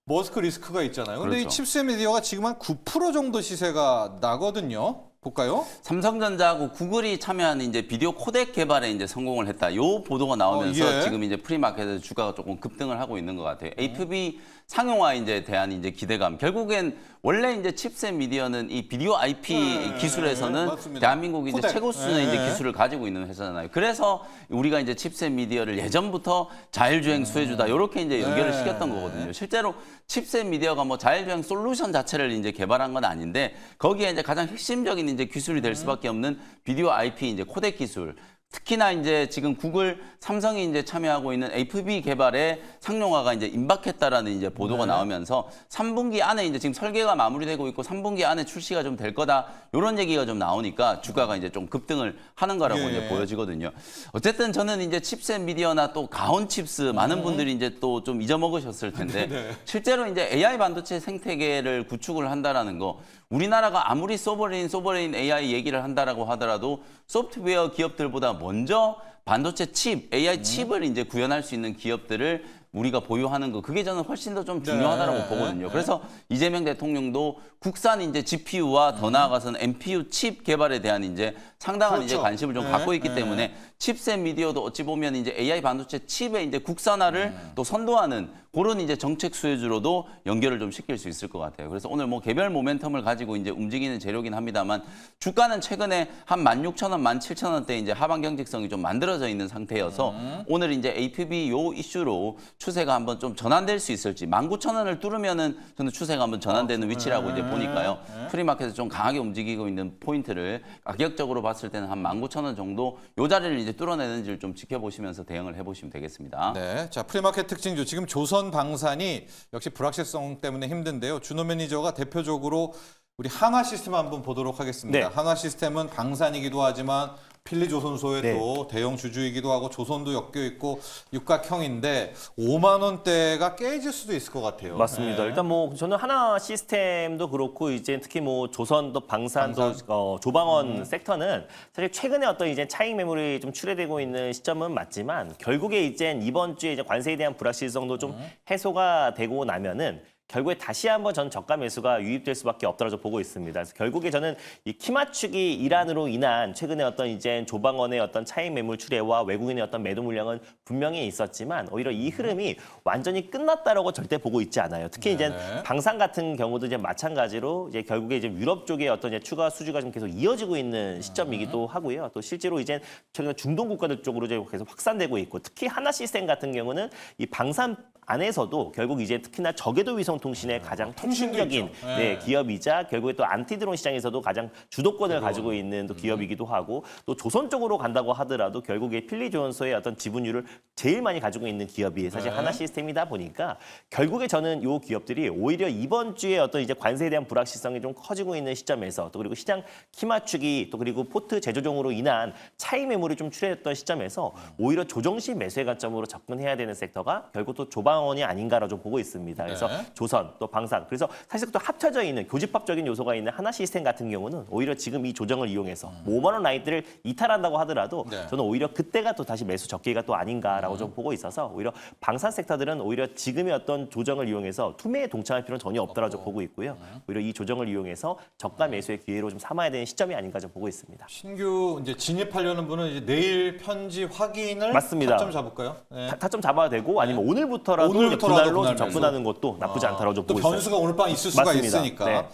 머스크 리스크가 있잖아요. 근데 이 그렇죠. 칩스앤미디어가 지금 한 9% 정도 시세가 나거든요. 볼까요? 삼성전자하고 구글이 참여한 이제 비디오 코덱 개발에 이제 성공을 했다. 요 보도가 나오면서 예. 지금 이제 프리마켓에서 주가가 조금 급등을 하고 있는 것 같아요. APB 상용화 이제 대한 이제 기대감. 결국엔 원래 이제 칩스앤미디어는 이 비디오 IP 기술에서는 맞습니다. 대한민국이 이제 코덱. 최고 수준의 이제 예. 기술을 가지고 있는 회사잖아요. 그래서 우리가 이제 칩스앤미디어를 예전부터 자율주행 수혜주다. 이렇게 이제 연결을 네. 시켰던 거거든요. 실제로 칩스앤미디어가 뭐 자율주행 솔루션 자체를 이제 개발한 건 아닌데 거기에 이제 가장 핵심적인 이제 기술이 될 수밖에 없는 비디오 IP 이제 코덱 기술. 특히나 이제 지금 구글, 삼성이 이제 참여하고 있는 APB 개발에 상용화가 이제 임박했다라는 이제 보도가 나오면서 3분기 안에 이제 지금 설계가 마무리되고 있고 3분기 안에 출시가 좀 될 거다. 이런 얘기가 좀 나오니까 주가가 이제 좀 급등을 하는 거라고 예. 이제 보여지거든요. 어쨌든 저는 이제 칩스앤미디어나 또 가온칩스 많은 분들이 이제 또 좀 잊어먹으셨을 텐데 실제로 이제 AI 반도체 생태계를 구축을 한다라는 거 우리나라가 아무리 소버레인 AI 얘기를 한다라고 하더라도 소프트웨어 기업들보다 먼저 반도체 칩, AI 칩을 이제 구현할 수 있는 기업들을 우리가 보유하는 거 그게 저는 훨씬 더 좀 중요하다고 보거든요. 그래서 이재명 대통령도 국산 이제 GPU와 더 나아가서는 NPU 칩 개발에 대한 이제 상당한 이제 그렇죠. 관심을 좀 갖고 있기 때문에 칩스앤미디어도 어찌 보면 이제 AI 반도체 칩의 이제 국산화를 또 선도하는 그런 이제 정책 수혜주로도 연결을 좀 시킬 수 있을 것 같아요. 그래서 오늘 뭐 개별 모멘텀을 가지고 이제 움직이는 재료긴 합니다만 주가는 최근에 한 16,000원, 17,000원대 이제 하방 경직성이 좀 만들어져 있는 상태여서 오늘 이제 APB 요 이슈로 추세가 한번 좀 전환될 수 있을지 19,000원을 뚫으면은 저는 추세가 한번 전환되는 위치라고 이제 보니까요. 프리마켓에서 좀 강하게 움직이고 있는 포인트를 가격적으로 봤을 때는 한 19,000원 정도 요 자리를 이제 뚫어내는지를 좀 지켜보시면서 대응을 해보시면 되겠습니다. 네, 자 프리마켓 특징주 지금 조선 방산이 역시 불확실성 때문에 힘든데요. 준호 매니저가 대표적으로 우리 한화 시스템 한번 보도록 하겠습니다. 네. 한화 시스템은 방산이기도 하지만 필리조선소의 네. 또 대형 주주이기도 하고 조선도 엮여 있고 육각형인데 5만 원대가 깨질 수도 있을 것 같아요. 맞습니다. 네. 일단 뭐 저는 하나 시스템도 그렇고 이제 특히 뭐 조선도 방산도 조방원 섹터는 사실 최근에 어떤 이제 차익 매물이 좀 출회되고 있는 시점은 맞지만 결국에 이제 이번 주에 이제 관세에 대한 불확실성도 좀 해소가 되고 나면은 결국에 다시 한번 전 저가 매수가 유입될 수밖에 없다고 보고 있습니다. 그래서 결국에 저는 이 키 맞추기 이란으로 인한 최근에 어떤 이제 조방원의 어떤 차익 매물 출회와 외국인의 어떤 매도 물량은 분명히 있었지만 오히려 이 흐름이 완전히 끝났다라고 절대 보고 있지 않아요. 특히 이제 방산 같은 경우도 이제 마찬가지로 이제 결국에 이제 유럽 쪽에 어떤 이제 추가 수주가 좀 계속 이어지고 있는 시점이기도 하고요. 또 실제로 이제 최근에 중동 국가들 쪽으로 이제 계속 확산되고 있고 특히 하나 시스템 같은 경우는 이 방산 안에서도 결국 이제 특히나 저궤도 위성 통신의 가장 핵심적인 있죠. 네, 기업이자 결국에 또 안티드론 시장에서도 가장 주도권을 가지고 있는 또 기업이기도 하고 또 조선 쪽으로 간다고 하더라도 결국에 필리조선소의 어떤 지분율을 제일 많이 가지고 있는 기업이 사실 하나 시스템이다 보니까 결국에 저는 이 기업들이 오히려 이번 주에 어떤 이제 관세에 대한 불확실성이 좀 커지고 있는 시점에서 또 그리고 시장 키 맞추기 또 그리고 포트 재조정으로 인한 차익 매물이 좀 출현했던 시점에서 오히려 조정 시 매수의 관점으로 접근해야 되는 섹터가 결국 또 조방원이 아닌가라고 좀 보고 있습니다. 그래서 조선 또 방산 그래서 사실 또 합쳐져 있는 교집합적인 요소가 있는 하나 시스템 같은 경우는 오히려 지금 이 조정을 이용해서 5만 원 라인들을 이탈한다고 하더라도 저는 오히려 그때가 또 다시 매수 적기가 또 아닌가라고 좀 보고 있어서 오히려 방산 섹터들은 오히려 지금의 어떤 조정을 이용해서 투매에 동참할 필요는 전혀 없다라고 좀 보고 있고요. 오히려 이 조정을 이용해서 저가 매수의 기회로 좀 삼아야 되는 시점이 아닌가 좀 보고 있습니다. 신규 이제 진입하려는 분은 이제 내일 편지 확인을 맞습니다. 타점 잡을까요? 네. 타점 잡아야 되고 아니면 오늘부터라도 오늘부터라도 분할로 좀 분할로. 접근하는 것도 나쁘지 않다라고 좀 또 보고 있어요. 변수가 오늘 밤 있을 수가 맞습니다. 있으니까. 네.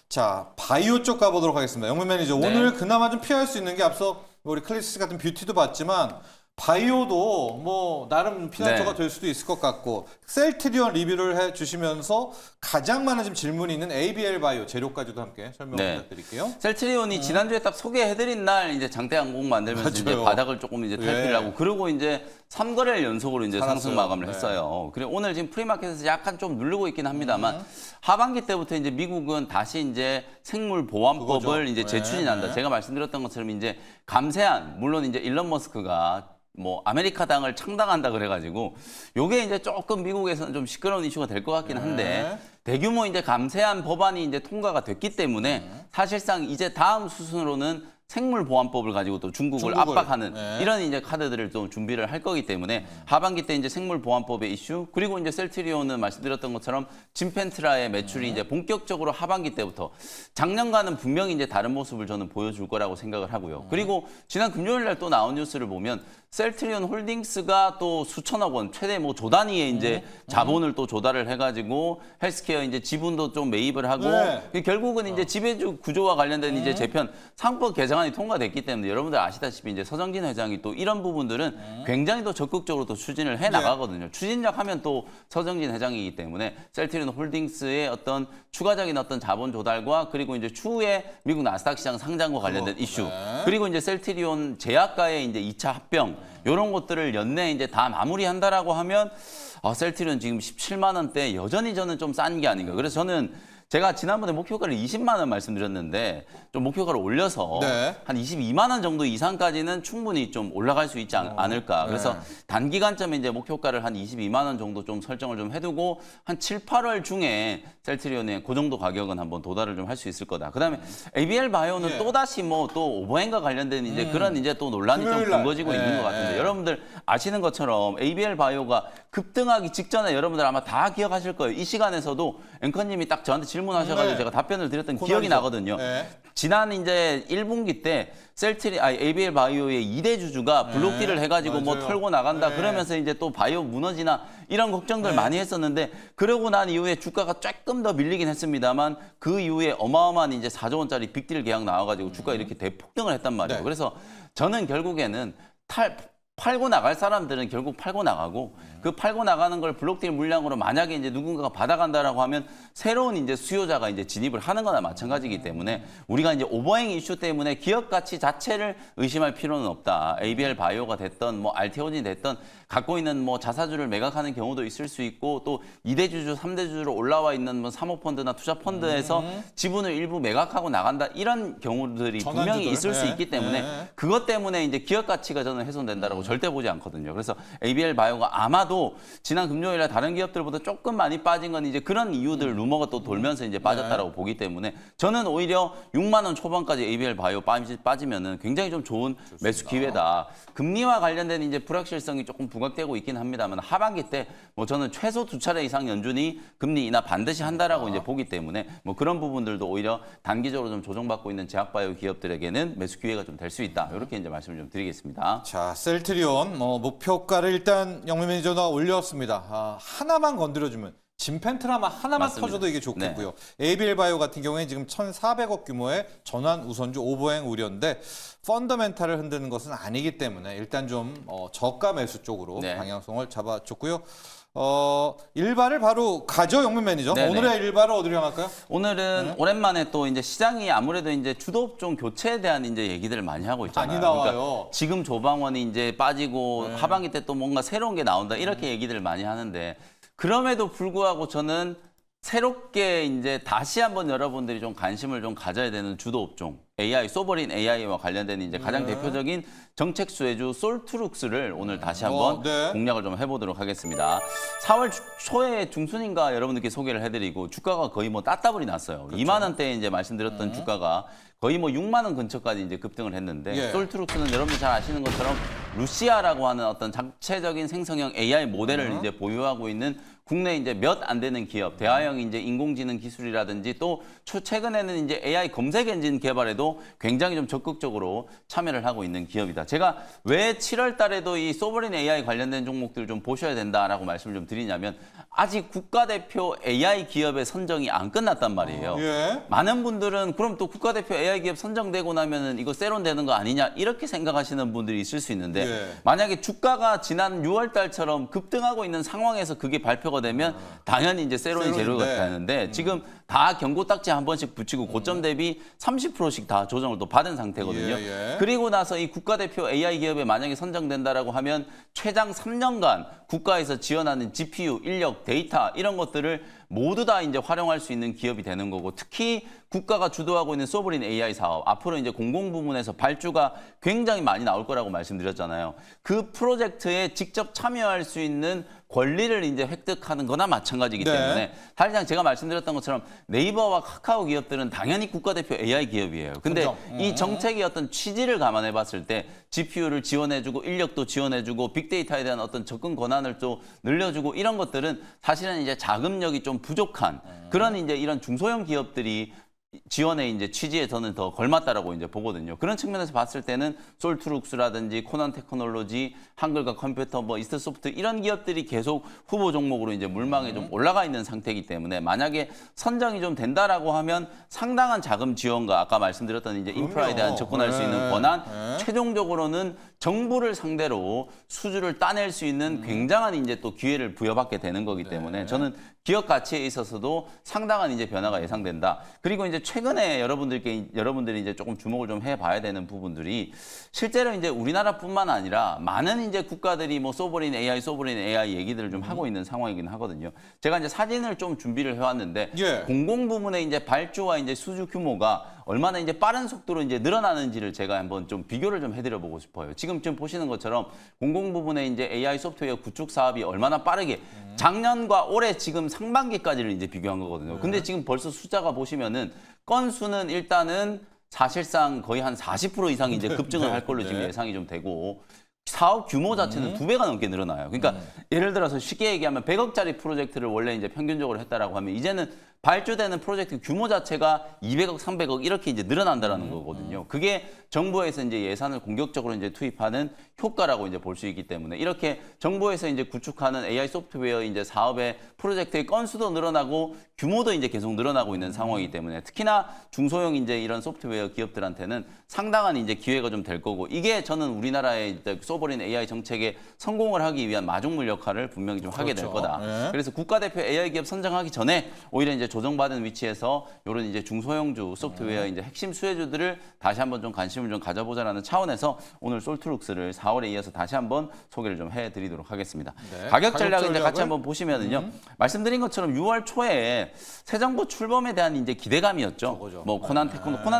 자, 바이오 쪽 가보도록 하겠습니다. 영문 매니저, 네. 오늘 그나마 좀 피할 수 있는 게 앞서 우리 클래스 같은 뷰티도 봤지만 바이오도 뭐 나름 피난처가 네. 될 수도 있을 것 같고 셀트리온 리뷰를 해주시면서 가장 많은 지금 질문이 있는 ABL 바이오 재료까지도 함께 설명 네. 부탁드릴게요. 셀트리온이 지난주에 딱 소개해드린 날 이제 장대항공 만들면서 이제 맞아요. 바닥을 조금 이제 탈피를 예. 하고 그러고 이제 3거래일 연속으로 이제 살았어요. 상승 마감을 네. 했어요. 그리고 오늘 지금 프리마켓에서 약간 좀 누르고 있긴 합니다만 하반기 때부터 이제 미국은 다시 이제 생물 보안법을 그거죠. 이제 재추진한다. 네. 제가 말씀드렸던 것처럼 이제 감세한 물론 이제 일론 머스크가 뭐 아메리카당을 창당한다 그래가지고 요게 이제 조금 미국에서는 좀 시끄러운 이슈가 될 것 같긴 한데 대규모 이제 감세한 법안이 이제 통과가 됐기 때문에 사실상 이제 다음 수순으로는 생물보안법을 가지고 또 중국을 압박하는 이런 이제 카드들을 좀 준비를 할 거기 때문에 하반기 때 이제 생물보안법의 이슈 그리고 이제 셀트리온은 말씀드렸던 것처럼 진펜트라의 매출이 이제 본격적으로 하반기 때부터 작년과는 분명히 이제 다른 모습을 저는 보여줄 거라고 생각을 하고요. 그리고 지난 금요일 날 또 나온 뉴스를 보면 셀트리온 홀딩스가 또 수천억 원 최대 뭐 조 단위의 이제 자본을 또 조달을 해가지고 헬스케어 이제 지분도 좀 매입을 하고 결국은 이제 지배주 구조와 관련된 이제 재편 상법 개정안이 통과됐기 때문에 여러분들 아시다시피 이제 서정진 회장이 또 이런 부분들은 굉장히 또 적극적으로 또 추진을 해 나가거든요. 추진력 하면 또 서정진 회장이기 때문에 셀트리온 홀딩스의 어떤 추가적인 어떤 자본 조달과 그리고 이제 추후에 미국 나스닥 시장 상장과 관련된 이슈 그리고 이제 셀트리온 제약과의 이제 2차 합병 이런 것들을 연내 이제 다 마무리한다라고 하면 셀트리온 지금 17만 원대 여전히 저는 좀 싼 게 아닌가. 그래서 저는 제가 지난번에 목표가를 20만 원 말씀드렸는데 좀 목표가를 올려서 한 22만 원 정도 이상까지는 충분히 좀 올라갈 수 있지 않을까. 그래서 단기간점에 이제 목표가를 한 22만 원 정도 좀 설정을 좀 해두고 한 7, 8월 중에 셀트리온의 그 정도 가격은 한번 도달을 좀 할 수 있을 거다. 그다음에 ABL 바이오는 또 다시 뭐 또 오버행과 관련된 이제 그런 이제 또 논란이 좀 불거지고 있는 것 같은데 여러분들 아시는 것처럼 ABL 바이오가 급등하기 직전에 여러분들 아마 다 기억하실 거예요. 이 시간에서도 앵커님이 딱 저한테 질문하셔가지고 제가 답변을 드렸던 기억이 나거든요. 지난 이제 1분기 때 ABL 바이오의 2대 주주가 블록딜을 해가지고 뭐 털고 나간다 그러면서 이제 또 바이오 무너지나 이런 걱정들 많이 했었는데 그러고 난 이후에 주가가 조금 더 밀리긴 했습니다만 그 이후에 어마어마한 이제 4조 원짜리 빅딜 계약 나와가지고 주가 이렇게 대폭등을 했단 말이에요. 그래서 저는 결국에는 팔고 나갈 사람들은 결국 팔고 나가고 그 팔고 나가는 걸 블록딜 물량으로 만약에 이제 누군가가 받아간다라고 하면 새로운 이제 수요자가 이제 진입을 하는 거나 마찬가지이기 때문에 우리가 이제 오버행 이슈 때문에 기업 가치 자체를 의심할 필요는 없다. ABL 바이오가 됐던 뭐 알테오진이 됐던 갖고 있는 뭐 자사주를 매각하는 경우도 있을 수 있고 또 2대 주주, 3대 주주로 올라와 있는 뭐 사모펀드나 투자펀드에서 지분을 일부 매각하고 나간다 이런 경우들이 분명히 전환주들. 있을 수 네. 있기 때문에 네. 그것 때문에 이제 기업 가치가 저는 훼손된다라고 절대 보지 않거든요. 그래서 ABL 바이오가 아마도 지난 금요일에 다른 기업들보다 조금 많이 빠진 건 이제 그런 이유들 루머가 또 돌면서 이제 빠졌다라고 보기 때문에 저는 오히려 6만 원 초반까지 ABL 바이오 빠지면은 굉장히 좀 좋은 매수 기회다. 금리와 관련된 이제 불확실성이 조금 부각되고 있긴 합니다만 하반기 때 뭐 저는 최소 2차례 이상 연준이 금리 인하 반드시 한다라고 이제 보기 때문에 뭐 그런 부분들도 오히려 단기적으로 좀 조정받고 있는 제약바이오 기업들에게는 매수 기회가 좀 될 수 있다. 이렇게 이제 말씀을 좀 드리겠습니다. 자, 셀트리온 목표가를 일단 영민 매니저가 올렸습니다. 하나만 건드려주면 진펜트라마 하나만 맞습니다. 터져도 이게 좋겠고요. ABL 바이오 같은 경우에 지금 1,400억 규모의 전환 우선주 오버행 우려인데 펀더멘탈을 흔드는 것은 아니기 때문에 일단 좀 저가 매수 쪽으로 네. 방향성을 잡아줬고요. 일발을 바로 가죠, 영민 매니저. 네네. 오늘의 일발을 어디로 향할까요? 오늘은 오랜만에 또 이제 시장이 아무래도 이제 주도 업종 교체에 대한 이제 얘기들을 많이 하고 있잖아요. 많이 나와요. 그러니까 지금 조방원이 이제 빠지고 하반기 때 또 뭔가 새로운 게 나온다 이렇게 얘기들을 많이 하는데 그럼에도 불구하고 저는 새롭게 이제 다시 한번 여러분들이 좀 관심을 좀 가져야 되는 주도 업종 AI, 소버린 AI와 관련된 이제 가장 대표적인 정책 수혜주 솔트룩스를 오늘 다시 한번 네. 공략을 좀 해보도록 하겠습니다. 4월 초에 중순인가 여러분들께 소개를 해드리고 주가가 거의 뭐 따따블이 났어요. 2만 원대에 이제 말씀드렸던 주가가 거의 뭐 6만 원 근처까지 이제 급등을 했는데 예. 솔트룩스는 여러분들 잘 아시는 것처럼 루시아라고 하는 어떤 자체적인 생성형 AI 모델을 이제 보유하고 있는 국내 이제 몇 안 되는 기업, 대화형 이제 인공지능 기술이라든지 또 최근에는 이제 AI 검색 엔진 개발에도 굉장히 좀 적극적으로 참여를 하고 있는 기업이다. 제가 왜 7월 달에도 이 소버린 AI 관련된 종목들 좀 보셔야 된다라고 말씀을 좀 드리냐면 아직 국가대표 AI 기업의 선정이 안 끝났단 말이에요. 예. 많은 분들은 그럼 또 국가대표 AI 기업 선정되고 나면은 이거 세론 되는 거 아니냐 이렇게 생각하시는 분들이 있을 수 있는데 예. 만약에 주가가 지난 6월 달처럼 급등하고 있는 상황에서 그게 발표가 되면 당연히 이제 세론이 세론인데. 재료가 되는데 지금 다 경고 딱지 한 번씩 붙이고 고점 대비 30%씩 다 조정을 또 받은 상태거든요. 예, 예. 그리고 나서 이 국가대표 AI 기업에 만약에 선정된다라고 하면 최장 3년간 국가에서 지원하는 GPU, 인력, 데이터 이런 것들을 모두 다 이제 활용할 수 있는 기업이 되는 거고 특히 국가가 주도하고 있는 소버린 AI 사업 앞으로 이제 공공 부문에서 발주가 굉장히 많이 나올 거라고 말씀드렸잖아요. 그 프로젝트에 직접 참여할 수 있는 권리를 이제 획득하는 거나 마찬가지이기 네. 때문에 사실상 제가 말씀드렸던 것처럼 네이버와 카카오 기업들은 당연히 국가대표 AI 기업이에요. 근데 선정. 이 정책의 어떤 취지를 감안해 봤을 때 GPU를 지원해주고 인력도 지원해주고 빅데이터에 대한 어떤 접근 권한을 또 늘려주고 이런 것들은 사실은 이제 자금력이 좀 부족한 그런 이제 이런 중소형 기업들이 지원의 이제 취지에 저는 더 걸맞다라고 이제 보거든요. 그런 측면에서 봤을 때는 솔트룩스라든지 코난 테크놀로지, 한글과 컴퓨터, 뭐 이스트소프트 이런 기업들이 계속 후보 종목으로 이제 물망에 좀 올라가 있는 상태이기 때문에 만약에 선정이 좀 된다라고 하면 상당한 자금 지원과 아까 말씀드렸던 이제 인프라에 대한 접근할 수 있는 권한, 최종적으로는 정부를 상대로 수주를 따낼 수 있는 굉장한 이제 또 기회를 부여받게 되는 거기 때문에 저는 기업 가치에 있어서도 상당한 이제 변화가 예상된다. 그리고 이제 최근에 여러분들이 이제 조금 주목을 좀 해봐야 되는 부분들이 실제로 이제 우리나라뿐만 아니라 많은 이제 국가들이 뭐 소버린 AI 얘기들을 좀 하고 있는 상황이긴 하거든요. 제가 이제 사진을 좀 준비를 해왔는데 예. 공공 부문의 이제 발주와 이제 수주 규모가 얼마나 이제 빠른 속도로 이제 늘어나는지를 제가 한번 좀 비교를 좀 해드려 보고 싶어요. 지금 보시는 것처럼 공공 부문의 이제 AI 소프트웨어 구축 사업이 얼마나 빠르게 작년과 올해 지금 상반기까지를 이제 비교한 거거든요. 근데 지금 벌써 숫자가 보시면은 건수는 일단은 사실상 거의 한 40% 이상 이제 급증을 할 걸로 지금 예상이 좀 되고 사업 규모 자체는 2배가 넘게 늘어나요. 그러니까 예를 들어서 쉽게 얘기하면 100억짜리 프로젝트를 원래 이제 평균적으로 했다라고 하면 이제는 발주되는 프로젝트 규모 자체가 200억, 300억 이렇게 이제 늘어난다라는 거거든요. 그게 정부에서 이제 예산을 공격적으로 이제 투입하는 효과라고 이제 볼 수 있기 때문에 이렇게 정부에서 이제 구축하는 AI 소프트웨어 이제 사업의 프로젝트의 건수도 늘어나고 규모도 이제 계속 늘어나고 있는 상황이기 때문에 특히나 중소형 이제 이런 소프트웨어 기업들한테는 상당한 이제 기회가 좀 될 거고 이게 저는 우리나라의 이제 소버린 AI 정책에 성공을 하기 위한 마중물 역할을 분명히 좀 하게 될 그렇죠. 거다. 네. 그래서 국가대표 AI 기업 선정하기 전에 오히려 이제 조정받은 위치에서 이런 이제 중소형주 소프트웨어 이제 핵심 수혜주들을 다시 한번 좀 관심을 좀 가져보자라는 차원에서 오늘 솔트룩스를 4월에 이어서 다시 한번 소개를 좀 해드리도록 하겠습니다. 네. 가격 전략을 이제 전략을? 같이 한번 보시면은요, 말씀드린 것처럼 6월 초에 새 정부 출범에 대한 이제 기대감이었죠. 저거죠. 뭐 코난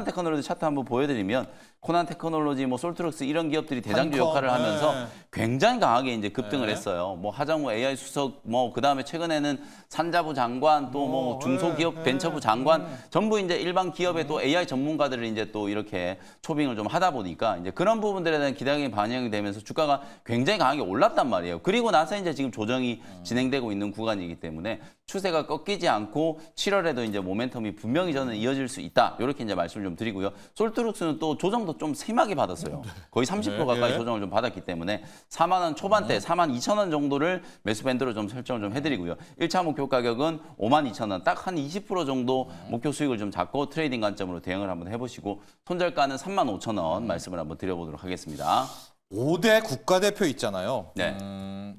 테크놀로지 차트 한번 보여드리면 코난 테크놀로지, 뭐 솔트룩스 이런 기업들이 대장주 한컴, 역할을 하면서 네. 굉장히 강하게 이제 급등을 네. 했어요. 뭐 하정우 AI 수석, 뭐 그다음에 최근에는 산자부 장관, 또 뭐 중소기업 네. 벤처부 장관, 전부 이제 일반 기업에 또 AI 전문가들을 이제 또 이렇게 초빙을 좀 하다 보니까 이제 그런 부분들에 대한 기대감이 반영이 되면서 주가가 굉장히 강하게 올랐단 말이에요. 그리고 나서 이제 지금 조정이 진행되고 있는 구간이기 때문에 추세가 꺾이지 않고 7월에도 이제 모멘텀이 분명히 저는 이어질 수 있다. 이렇게 이제 말씀을 좀 드리고요. 솔트룩스는 또 조정도 좀 심하게 받았어요. 거의 30% 가까이 조정을 좀 받았기 때문에 4만 원 초반대, 4만 2천 원 정도를 매수 밴드로 좀 설정을 좀 해드리고요. 1차 목표 가격은 5만 2천 원, 딱 한 20% 정도 목표 수익을 좀 잡고 트레이딩 관점으로 대응을 한번 해보시고 손절가는 3만 5천 원 말씀을 한번 드려보도록 하겠습니다. 5대 국가대표 있잖아요. 네.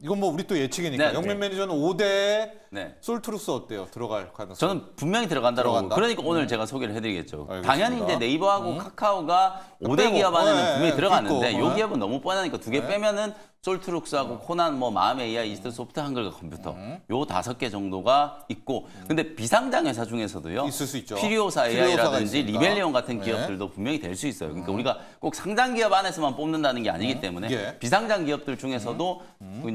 이건 뭐 우리 또 예측이니까. 네, 영민 매니저는 5대에 네. 솔트룩스 어때요? 들어갈 가능성? 저는 분명히 들어간다라고. 들어간다? 그러니까 오늘 제가 소개를 해드리겠죠. 알겠습니다. 당연히 이제 네이버하고 카카오가 5대 빼고. 기업 안에는 네, 분명히 네, 들어갔는데 있고. 이 기업은 너무 뻔하니까 두 개 빼면은 솔트룩스하고 코난, 뭐 마음의 AI, 이스트 소프트, 한글과 컴퓨터 요 5개 정도가 있고 근데 비상장 회사 중에서도요. 있을 수 있죠. 피리오사 피리오사가 AI라든지 있으니까. 리벨리온 같은 네. 기업들도 분명히 될 수 있어요. 그러니까 우리가 꼭 상장 기업 안에서만 뽑는다는 게 아니기 때문에 예. 비상장 기업들 중에서도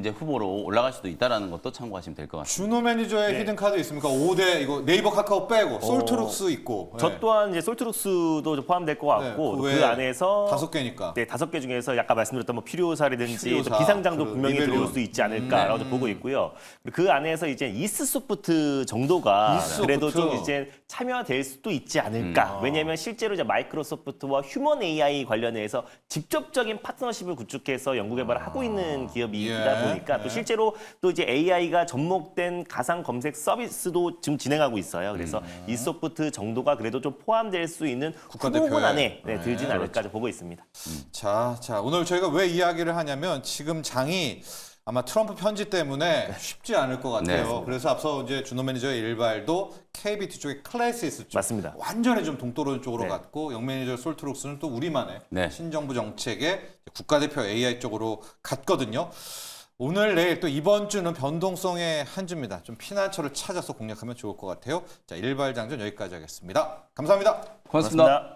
이제 후보로 올라갈 수도 있다라는 것도 참고하시면 될 것 같습니다. 준호 매니저의 네. 히든 카드 있습니까? 5대 이거 네이버 카카오 빼고 솔트룩스 있고. 저 네. 또한 이제 솔트룩스도 포함될 것 같고 네, 그 안에서 5개니까. 네, 5개 중에서 아까 말씀드렸던 뭐 필요사라든지 필요사, 또 비상장도 그 분명히 리벨리온. 들어올 수 있지 않을까라고 보고 있고요. 그리고 그 안에서 이제 이스소프트 정도가 이스소프트. 그래도 좀 이제 참여될 수도 있지 않을까. 왜냐하면 실제로 이제 마이크로소프트와 휴먼 AI 관련해서 직접적인 파트너십을 구축해서 연구 개발을 하고 있는 기업이다 예, 보니까 또 실제로 또 이제 AI가 접목된 가상 검색 서비스도 지금 진행하고 있어요. 그래서 이소프트 정도가 그래도 좀 포함될 수 있는 국가대표에. 후보군 안에 들진 네, 않을까 좀 보고 있습니다. 자, 오늘 저희가 왜 이야기를 하냐면 지금 장이 아마 트럼프 편지 때문에 쉽지 않을 것 같아요. 네. 그래서 앞서 이제 준호 매니저의 일발도 KBT 쪽의 클래시스 쪽 맞습니다. 완전히 좀 동떨어진 쪽으로 네. 갔고 영 매니저 솔트룩스는 또 우리만의 네. 신정부 정책의 국가대표 AI 쪽으로 갔거든요. 오늘 내일 또 이번 주는 변동성의 한 주입니다. 좀 피난처를 찾아서 공략하면 좋을 것 같아요. 자, 일발장전 여기까지 하겠습니다. 감사합니다. 고맙습니다.